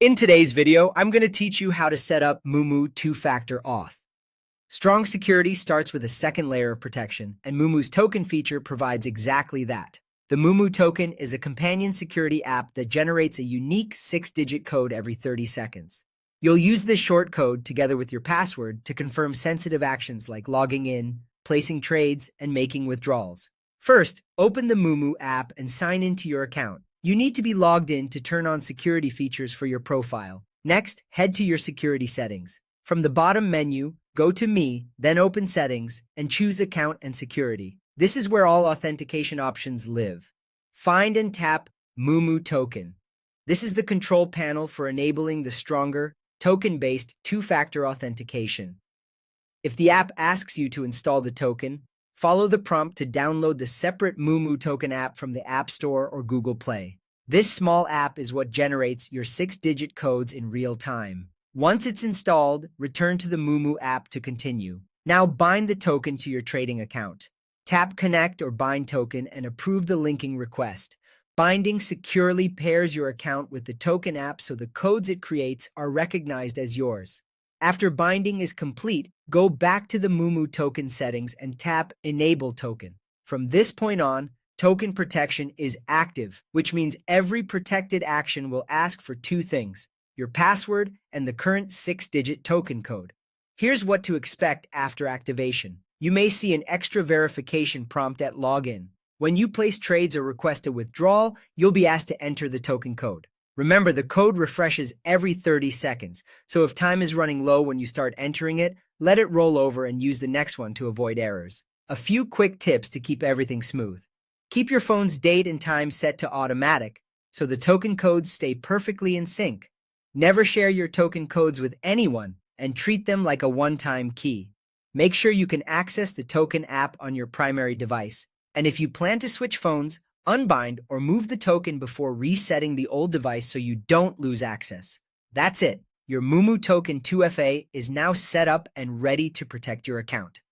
In today's video, I'm going to teach you how to set up Moomoo two-factor auth. Strong security starts with a second layer of protection, and Moomoo's token feature provides exactly that. The Moomoo token is a companion security app that generates a unique 6-digit code every 30 seconds. You'll use this short code together with your password to confirm sensitive actions like logging in, placing trades, and making withdrawals. First, open the Moomoo app and sign into your account. You need to be logged in to turn on security features for your profile. Next, head to your security settings. From the bottom menu, go to Me, then open Settings, and choose Account and Security. This is where all authentication options live. Find and tap Moomoo Token. This is the control panel for enabling the stronger, token-based two-factor authentication. If the app asks you to install the token, follow the prompt to download the separate Moomoo token app from the App Store or Google Play. This small app is what generates your 6-digit codes in real time. Once it's installed, return to the Moomoo app to continue. Now bind the token to your trading account. Tap Connect or Bind Token and approve the linking request. Binding securely pairs your account with the token app so the codes it creates are recognized as yours. After binding is complete, go back to the Moomoo token settings and tap Enable Token. From this point on, token protection is active, which means every protected action will ask for two things: your password and the current 6-digit token code. Here's what to expect after activation. You may see an extra verification prompt at login. When you place trades or request a withdrawal, you'll be asked to enter the token code. Remember, the code refreshes every 30 seconds, so if time is running low when you start entering it, let it roll over and use the next one to avoid errors. A few quick tips to keep everything smooth. Keep your phone's date and time set to automatic, so the token codes stay perfectly in sync. Never share your token codes with anyone, and treat them like a one-time key. Make sure you can access the token app on your primary device, and if you plan to switch phones, unbind or move the token before resetting the old device so you don't lose access. That's it. Your Moomoo Token 2FA is now set up and ready to protect your account.